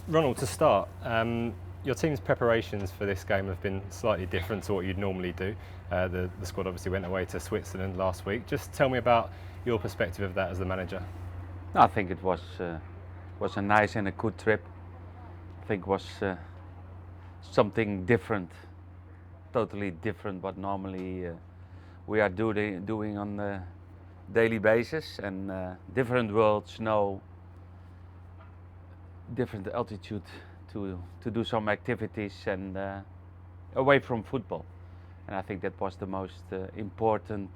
Ronald, to start, your team's preparations for this game have been slightly different to what you'd normally do. The squad obviously went away to Switzerland last week. Just tell me about your perspective of that as the manager. I think it was a nice and a good trip. I think it was something different, totally different what normally we are doing on a daily basis, and different world, snow, different altitude to do some activities and away from football. And I think that was the most important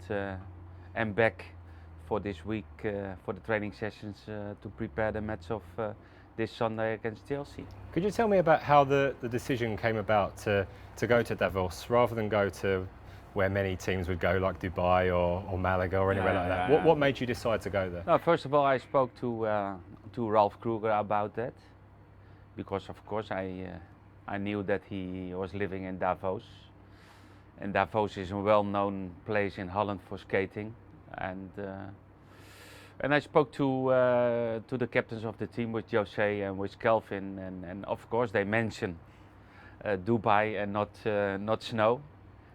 and back for this week for the training sessions to prepare the match of this Sunday against Chelsea. Could you tell me about how the decision came about to go to Davos rather than go to where many teams would go, like Dubai or Malaga or anywhere like that? What made you decide to go there? No, first of all, I spoke to Ralph Kruger about that, because of course I knew that he was living in Davos, and Davos is a well-known place in Holland for skating, and I spoke to the captains of the team, with Jose and with Kelvin, and of course they mentioned Dubai and not snow.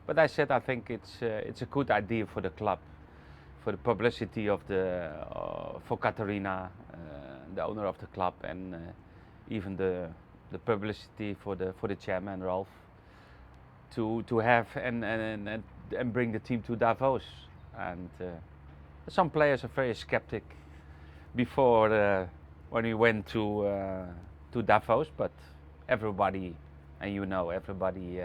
But I said I think it's a good idea for the club, for the publicity of for Katarina, the owner of the club, and even the publicity for the chairman Ralph, to have and bring the team to Davos. And some players are very skeptic before when we went to Davos, but everybody, and everybody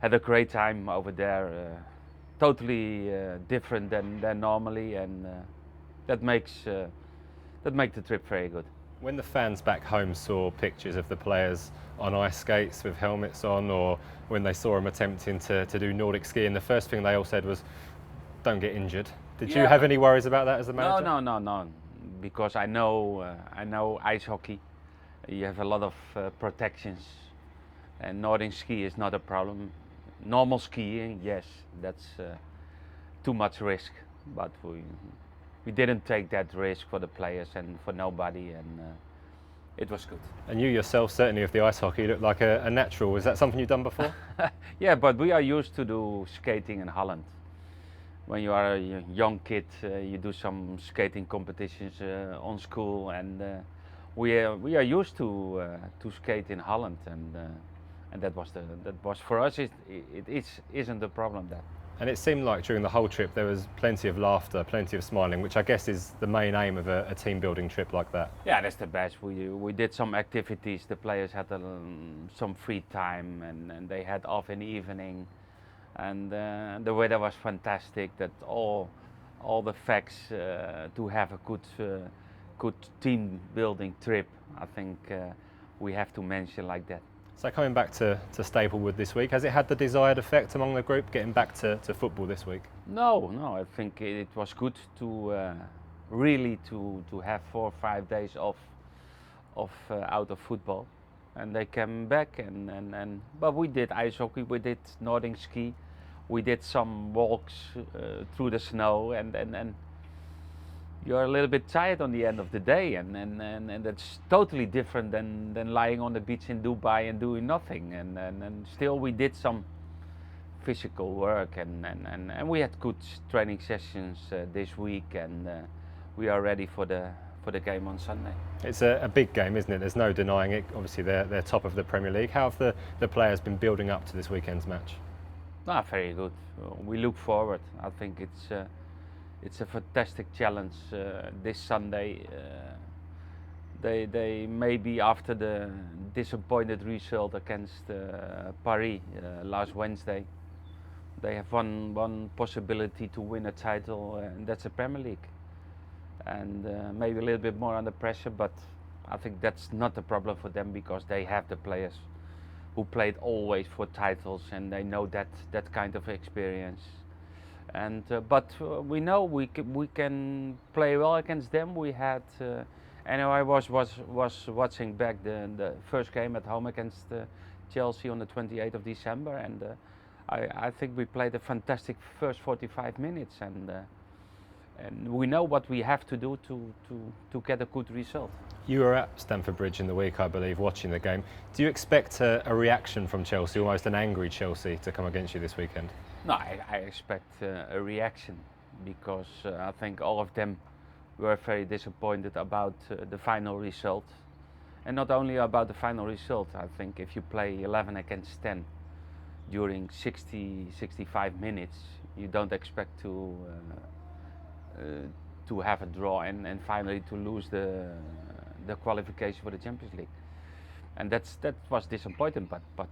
had a great time over there, totally different than normally, and that makes the trip very good. When the fans back home saw pictures of the players on ice skates with helmets on, or when they saw them attempting to do Nordic skiing, the first thing they all said was, "Don't get injured." Did you have any worries about that as the manager? No, because I know ice hockey. You have a lot of protections, and Nordic ski is not a problem. Normal skiing, yes, that's too much risk, but we didn't take that risk for the players and for nobody, and it was good. And you yourself, certainly of the ice hockey, look like a natural. Is that something you've done before? Yeah, but we are used to do skating in Holland. When you are a young kid, you do some skating competitions on school, and we are used to skate in Holland, and that was for us. It isn't a problem there. And it seemed like during the whole trip there was plenty of laughter, plenty of smiling, which I guess is the main aim of a team building trip like that. Yeah, that's the best. We did some activities. The players had some free time, and they had off in the evening, and the weather was fantastic. That all the facts to have a good team building trip, I think we have to mention like that. So coming back to Staplewood this week, has it had the desired effect among the group, getting back to football this week? No, I think it was good to really to have 4 or 5 days off out of football, and they came back but we did ice hockey, we did Nordic ski, we did some walks through the snow, and you're a little bit tired on the end of the day, and that's totally different than lying on the beach in Dubai and doing nothing, and still we did some physical work, and we had good training sessions this week, and we are ready for the game on Sunday. It's a big game, isn't it? There's no denying it. Obviously they're top of the Premier League. How have the players been building up to this weekend's match? Very good. We look forward. I think it's a fantastic challenge this Sunday. They maybe, after the disappointed result against Paris last Wednesday, they have one possibility to win a title, and that's the Premier League. And maybe a little bit more under pressure, but I think that's not a problem for them, because they have the players who played always for titles, and they know that kind of experience. And but we know we can play well against them. We had, I was watching back the first game at home against Chelsea on the 28th of December, and I think we played a fantastic first 45 minutes, and And we know what we have to do to get a good result. You were at Stamford Bridge in the week, I believe, watching the game. Do you expect a reaction from Chelsea, almost an angry Chelsea, to come against you this weekend? No, I expect a reaction because I think all of them were very disappointed about the final result. And not only about the final result, I think if you play 11 against 10 during 65 minutes, you don't expect to have a draw and finally to lose the qualification for the Champions League. And that was disappointing, but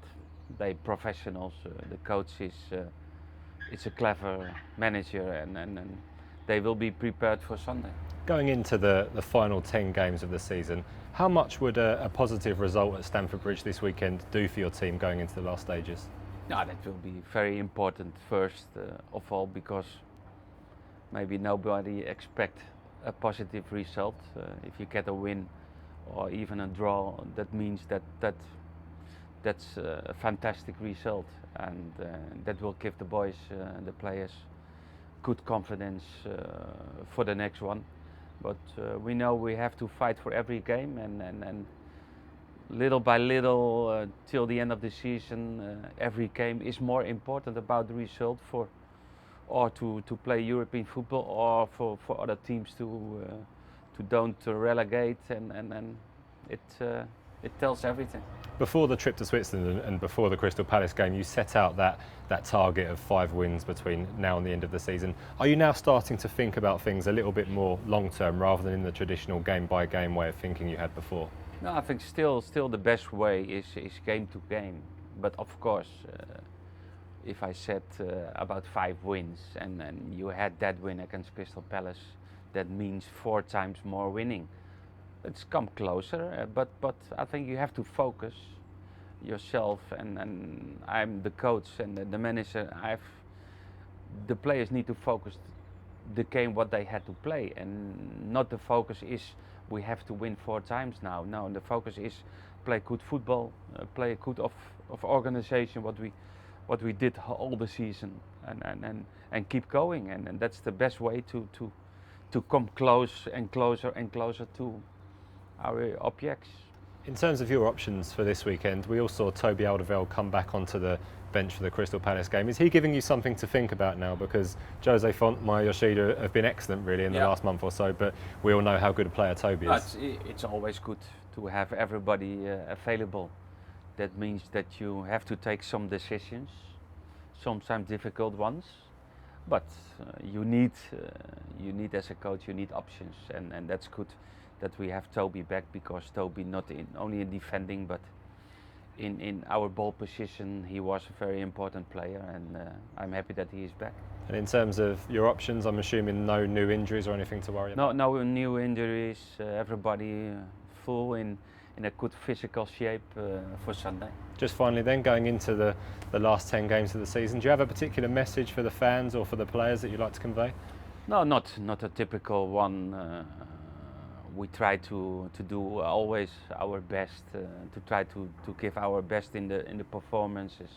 they professionals, the coach is a clever manager and they will be prepared for Sunday. Going into the final 10 games of the season, how much would a positive result at Stamford Bridge this weekend do for your team going into the last stages? No, that will be very important first of all, because maybe nobody expect a positive result. If you get a win or even a draw, that means that's a fantastic result, and that will give the boys, the players, good confidence for the next one. But we know we have to fight for every game, and little by little till the end of the season, every game is more important about the result to play European football, or for other teams to don't relegate, and it tells everything. Before the trip to Switzerland and before the Crystal Palace game, you set out that target of 5 wins between now and the end of the season. Are you now starting to think about things a little bit more long term rather than in the traditional game by game way of thinking you had before? No, I think still the best way is game to game. But of course, if I said about 5 wins and you had that win against Crystal Palace, that means 4 times more winning. It's come closer, but I think you have to focus yourself, and I'm the coach and the manager. The players need to focus the game what they had to play, and not the focus is we have to win 4 times now. No, the focus is play good football, play good of organization what we did all the season, and keep going, and that's the best way to come close and closer and closer to our objects. In terms of your options for this weekend, we all saw Toby Alderweireld come back onto the bench for the Crystal Palace game. Is he giving you something to think about now? Because Jose Font, Maya Yoshida have been excellent really in the last month or so, but we all know how good a player Toby is. It's always good to have everybody available. That means that you have to take some decisions, sometimes difficult ones, but you need as a coach, you need options, and that's good that we have Toby back, because Toby not only in defending but in our ball position he was a very important player, and I'm happy that he is back. And in terms of your options, I'm assuming no new injuries or anything to worry about? No new injuries, everybody full in a good physical shape for Sunday. Just finally then, going into the last 10 games of the season, do you have a particular message for the fans or for the players that you'd like to convey? No, not a typical one. We try to do always our best, to try to give our best in the performances,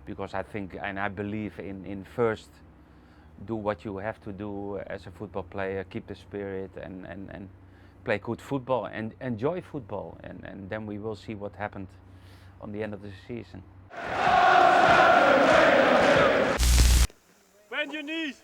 because I think and I believe in first do what you have to do as a football player, keep the spirit and play good football and enjoy football, and then we will see what happened on the end of the season. Bend your knees!